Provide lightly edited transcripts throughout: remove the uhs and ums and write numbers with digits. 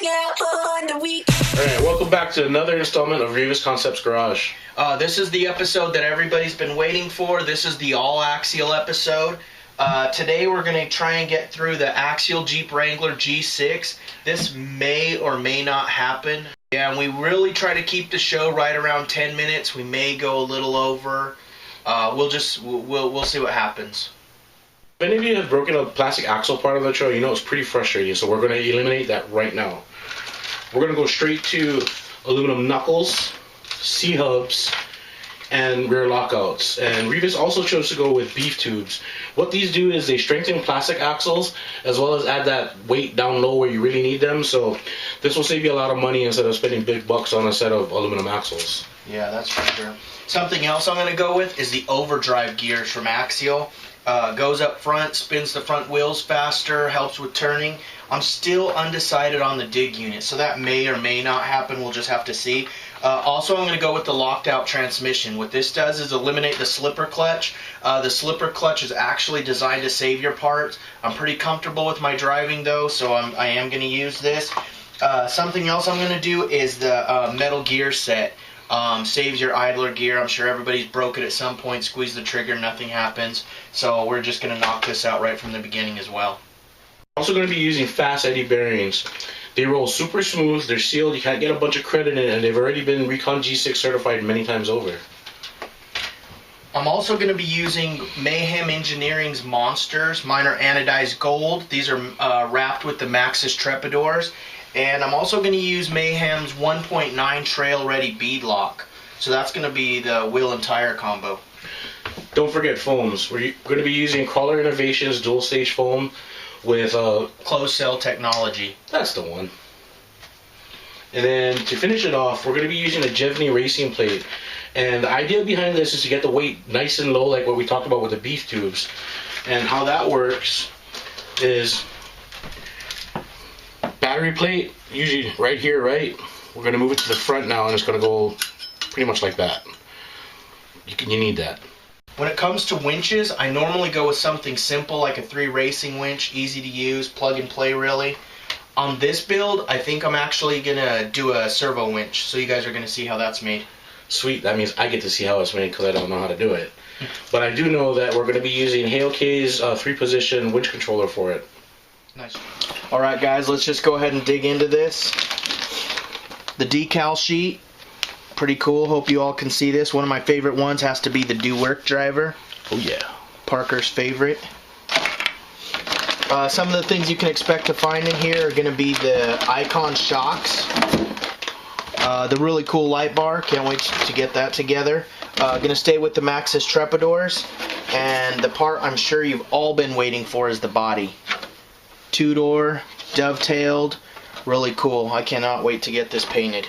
out on the week. Alright, welcome back to another installment of Revis Concepts Garage. This is the episode that everybody's been waiting for. This is the all Axial episode. Today we're going to try and get through the Axial Jeep Wrangler G6. This may or may not happen. Yeah, and we really try to keep the show right around 10 minutes. We may go a little over. We'll see what happens. If any of you have broken a plastic axle part of the trail, you know it's pretty frustrating, so we're going to eliminate that right now. We're going to go straight to aluminum knuckles, C-hubs, and rear lockouts. And Revis also chose to go with beef tubes. What these do is they strengthen plastic axles as well as add that weight down low where you really need them. So this will save you a lot of money instead of spending big bucks on a set of aluminum axles. Yeah, that's for sure. Something else I'm going to go with is the overdrive gears from Axial. Goes up front, spins the front wheels faster, helps with turning. I'm still undecided on the dig unit, so that may or may not happen. We'll just have to see. Also, I'm going to go with the locked out transmission. What this does is eliminate the slipper clutch. The slipper clutch is actually designed to save your parts. I'm pretty comfortable with my driving though, so I am going to use this. Something else I'm going to do is the metal gear set. Saves your idler gear. I'm sure everybody's broke it at some point. Squeeze the trigger, nothing happens. So we're just going to knock this out right from the beginning as well. Also going to be using fast eddy bearings. They roll super smooth, they're sealed, you can't get a bunch of credit in it, and they've already been Recon G6 certified many times over. I'm also going to be using Mayhem Engineering's Monsters. Mine are anodized gold. These are wrapped with the Maxxis Trepadors. And I'm also going to use Mayhem's 1.9 Trail Ready bead lock. So that's going to be the wheel and tire combo. Don't forget foams. We're going to be using Crawler Innovations dual stage foam with closed cell technology. That's the one. And then to finish it off, we're going to be using a Jevny racing plate. And the idea behind this is to get the weight nice and low, like what we talked about with the beef tubes. And how that works is battery plate, usually right here, right? We're going to move it to the front now, and it's going to go pretty much like that. You need that. When it comes to winches, I normally go with something simple like a 3 racing winch, easy to use, plug and play really. On this build, I think I'm actually going to do a servo winch, so you guys are going to see how that's made. Sweet, that means I get to see how it's made because I don't know how to do it. But I do know that we're going to be using Hale-K's 3-position winch controller for it. Nice. Alright guys, let's just go ahead and dig into this. The decal sheet, pretty cool. Hope you all can see this. One of my favorite ones has to be the Do Work driver. Oh yeah. Parker's favorite. Some of the things you can expect to find in here are going to be the Icon shocks. The really cool light bar. Can't wait to get that together. Going to stay with the Maxxis Trepadors. And the part I'm sure you've all been waiting for is the body. 2-door, dovetailed, really cool. I cannot wait to get this painted.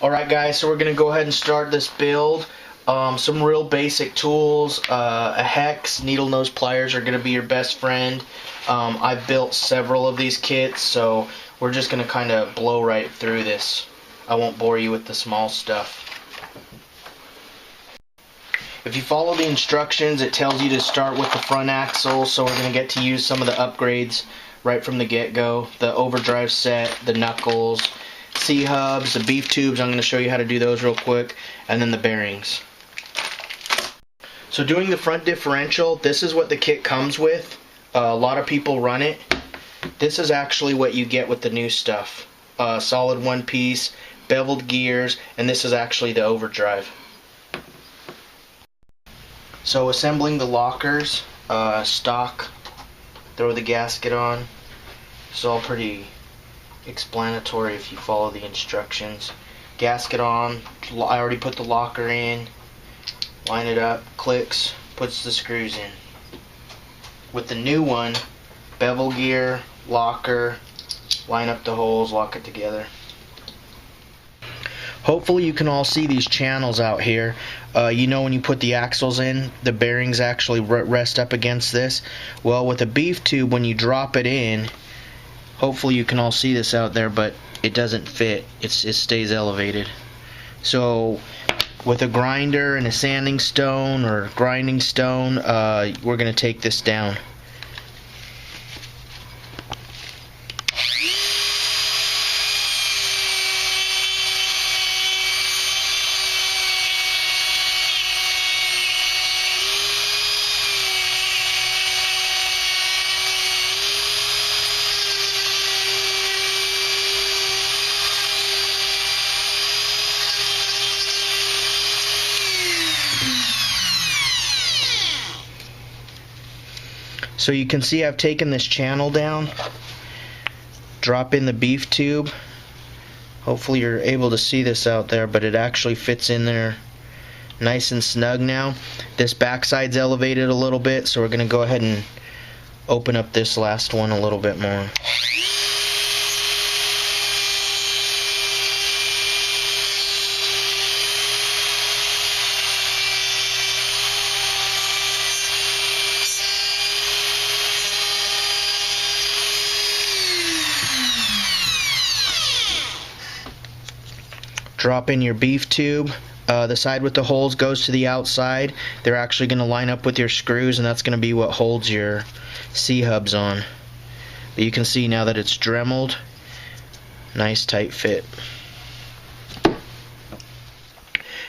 Alright guys, so we're going to go ahead and start this build. Some real basic tools, a hex, needle nose pliers are going to be your best friend. I've built several of these kits, so we're just going to kind of blow right through this. I won't bore you with the small stuff. If you follow the instructions, it tells you to start with the front axle, so we're going to get to use some of the upgrades right from the get-go. The overdrive set, the knuckles, C-hubs, the beef tubes, I'm going to show you how to do those real quick, and then the bearings. So doing the front differential, this is what the kit comes with. A lot of people run it. This is actually what you get with the new stuff. Solid one piece, beveled gears, and this is actually the overdrive. So assembling the lockers, stock, throw the gasket on. It's all pretty explanatory if you follow the instructions. Gasket on, I already put the locker in, line it up, clicks, puts the screws in. With the new one, bevel gear, locker, line up the holes, lock it together. Hopefully you can all see these channels out here. You know when you put the axles in, the bearings actually rest up against this. Well, with a beef tube, when you drop it in, hopefully you can all see this out there, but it doesn't fit. It stays elevated. So with a grinder and a sanding stone or grinding stone, we're going to take this down. So you can see I've taken this channel down, drop in the beef tube. Hopefully you're able to see this out there, but it actually fits in there nice and snug now. This backside's elevated a little bit, so we're going to go ahead and open up this last one a little bit more. Drop in your beef tube. The side with the holes goes to the outside. They're actually going to line up with your screws, and that's going to be what holds your C-hubs on. But you can see now that it's dremeled. Nice tight fit.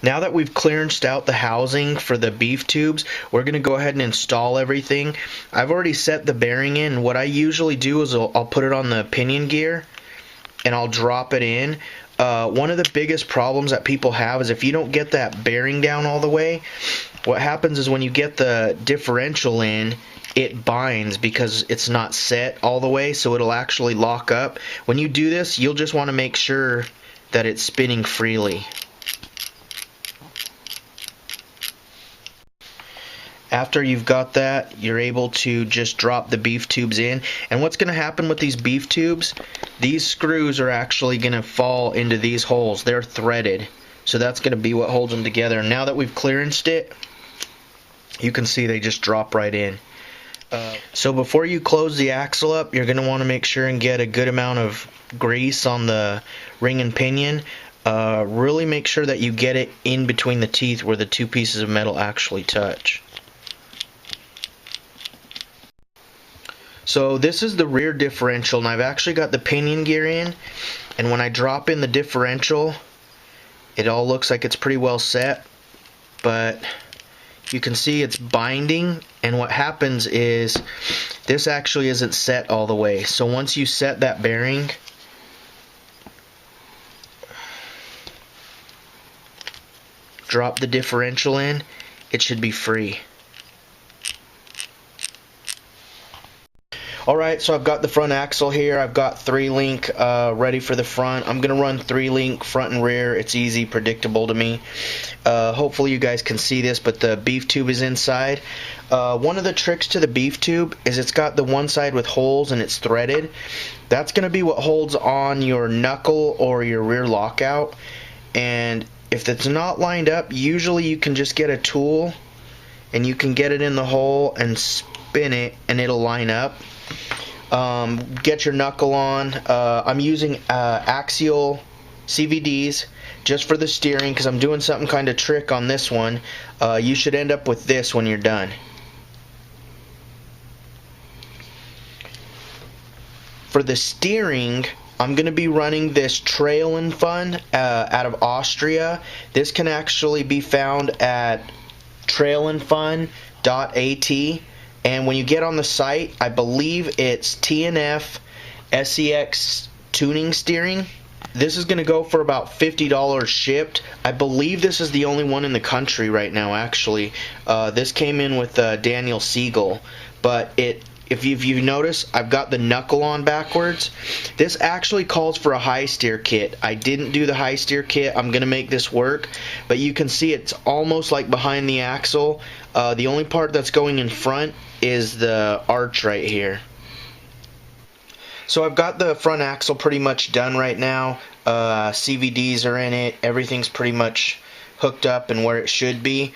Now that we've clearanced out the housing for the beef tubes, we're going to go ahead and install everything. I've already set the bearing in. What I usually do is I'll put it on the pinion gear and I'll drop it in. One of the biggest problems that people have is if you don't get that bearing down all the way, what happens is when you get the differential in, it binds because it's not set all the way, so it'll actually lock up. When you do this, you'll just want to make sure that it's spinning freely. After you've got that, you're able to just drop the beef tubes in. And what's going to happen with these beef tubes, these screws are actually going to fall into these holes. They're threaded. So that's going to be what holds them together. And now that we've clearanced it, you can see they just drop right in. So before you close the axle up, you're going to want to make sure and get a good amount of grease on the ring and pinion. Really make sure that you get it in between the teeth where the two pieces of metal actually touch. So this is the rear differential, and I've actually got the pinion gear in, and when I drop in the differential, it all looks like it's pretty well set, but you can see it's binding, and what happens is this actually isn't set all the way. So once you set that bearing, drop the differential in, it should be free. Alright, so I've got the front axle here. I've got 3-link ready for the front. I'm going to run 3-link front and rear. It's easy, predictable to me. Hopefully you guys can see this, but the beef tube is inside. One of the tricks to the beef tube is it's got the one side with holes and it's threaded. That's going to be what holds on your knuckle or your rear lockout. And if it's not lined up, usually you can just get a tool and you can get it in the hole and spin it and it'll line up. Get your knuckle on. I'm using Axial CVDs just for the steering because I'm doing something kind of trick on this one. You should end up with this when you're done. For the steering, I'm going to be running this Trail and Fun out of Austria. This can actually be found at trailandfun.at. And when you get on the site, I believe it's TNF SEX tuning steering. This is going to go for about $50 shipped. I believe this is the only one in the country right now, actually. This came in with Daniel Siegel. But if you notice, I've got the knuckle on backwards. This actually calls for a high steer kit. I didn't do the high steer kit. I'm going to make this work. But you can see it's almost like behind the axle. The only part that's going in front is the arch right here. So I've got the front axle pretty much done right now. CVDs are in it. Everything's pretty much hooked up and where it should be.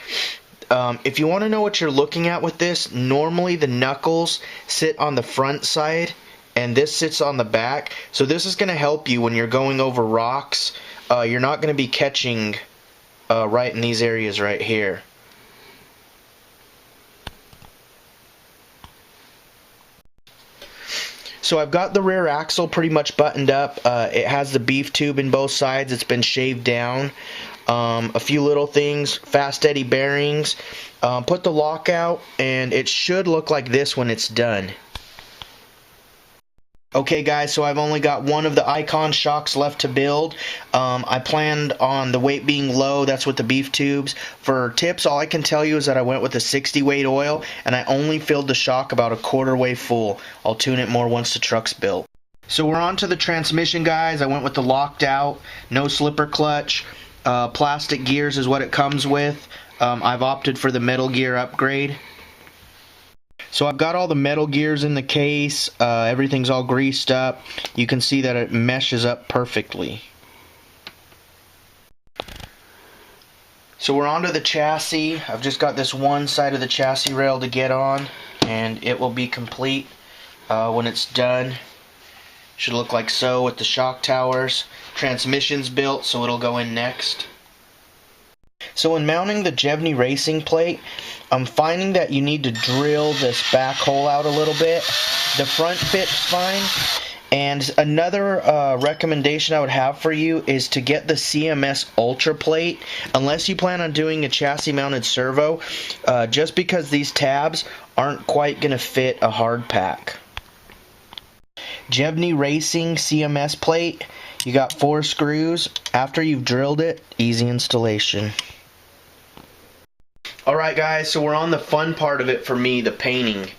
If you want to know what you're looking at with this, normally the knuckles sit on the front side and this sits on the back. So this is going to help you when you're going over rocks. You're not going to be catching right in these areas right here. So I've got the rear axle pretty much buttoned up. It has the beef tube in both sides. It's been shaved down. A few little things, fast steady bearings. Put the lockout, and it should look like this when it's done. Okay guys, so I've only got one of the Icon shocks left to build. I planned on the weight being low, that's with the beef tubes. For tips, all I can tell you is that I went with a 60 weight oil, and I only filled the shock about a quarter way full. I'll tune it more once the truck's built. So we're on to the transmission, guys. I went with the locked out, no slipper clutch. Plastic gears is what it comes with. I've opted for the metal gear upgrade. So I've got all the metal gears in the case, everything's all greased up. You can see that it meshes up perfectly. So we're onto the chassis. I've just got this one side of the chassis rail to get on, and it will be complete when it's done. Should look like so with the shock towers. Transmission's built, so it'll go in next. So in mounting the Jevny racing plate, I'm finding that you need to drill this back hole out a little bit. The front fit's fine. And another recommendation I would have for you is to get the CMS Ultra plate, unless you plan on doing a chassis mounted servo, just because these tabs aren't quite going to fit a hard pack. Jevny Racing CMS plate, you got 4 screws. After you've drilled it, easy installation. Alright guys, so we're on the fun part of it for me, the painting.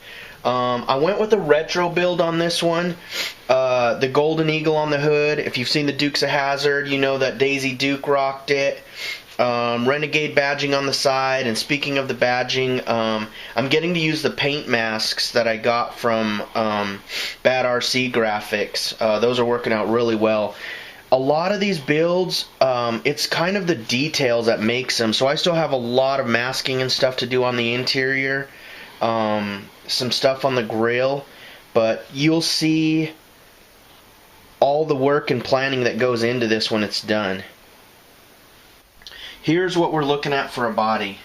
I went with a retro build on this one. The Golden Eagle on the hood. If you've seen the Dukes of Hazzard, you know that Daisy Duke rocked it. Renegade badging on the side. And speaking of the badging, I'm getting to use the paint masks that I got from Bad RC Graphics. Those are working out really well. A lot of these builds, it's kind of the details that makes them. So I still have a lot of masking and stuff to do on the interior. Some stuff on the grill. But you'll see all the work and planning that goes into this when it's done. Here's what we're looking at for a body.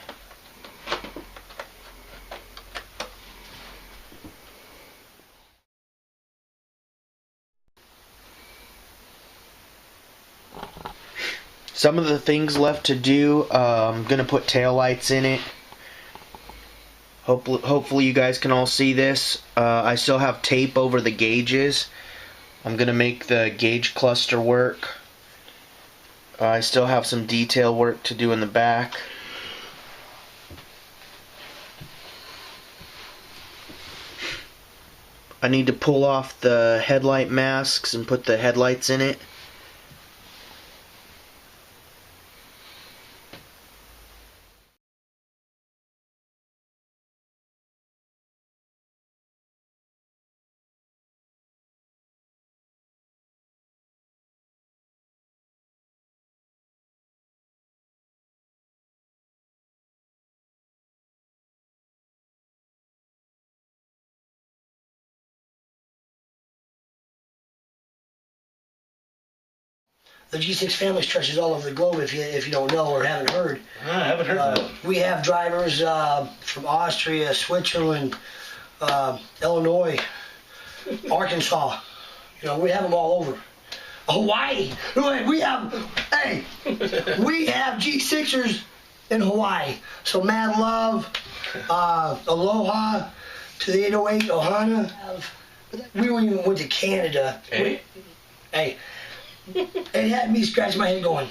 Some of the things left to do, I'm going to put tail lights in it. Hopefully you guys can all see this. I still have tape over the gauges. I'm going to make the gauge cluster work. I still have some detail work to do in the back. I need to pull off the headlight masks and put the headlights in it. The G6 family stretches all over the globe. If you don't know or haven't heard, I haven't heard. We have drivers from Austria, Switzerland, Illinois, Arkansas. You know, we have them all over. Hawaii. We have G6ers in Hawaii. So mad love, aloha to the 808 Ohana. We even went to Canada. Hey. It had me scratching my head going,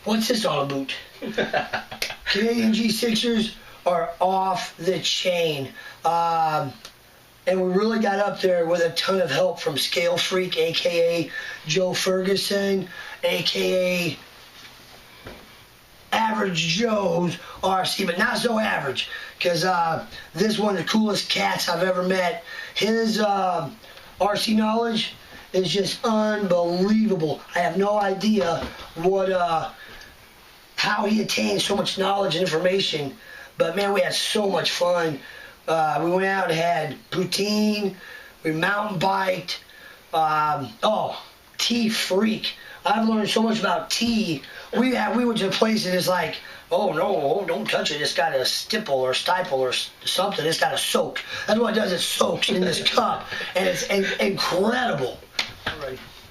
what's this all about? Canadian G6ers are off the chain. And we really got up there with a ton of help from Scale Freak, a.k.a. Joe Ferguson, a.k.a. Average Joe's RC, but not so average, because this is one of the coolest cats I've ever met. His RC knowledge is just unbelievable. I have no idea how he attained so much knowledge and information, but man, we had so much fun. We went out and had poutine, we mountain biked. Tea freak. I've learned so much about tea. We went to a place and it's like, oh no, don't touch it. It's got a stipple or something. It's got to soak. That's what it does. It soaks in this cup, and it's incredible.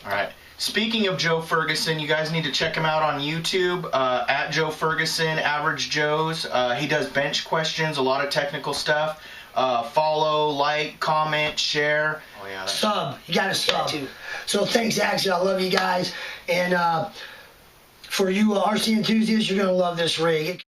All right. Speaking of Joe Ferguson, you guys need to check him out on YouTube, at Joe Ferguson, Average Joe's. He does bench questions, a lot of technical stuff. Follow, like, comment, share. Oh yeah. Sub. You got to sub. too. So thanks, Axial. I love you guys. And for you RC enthusiasts, you're going to love this rig.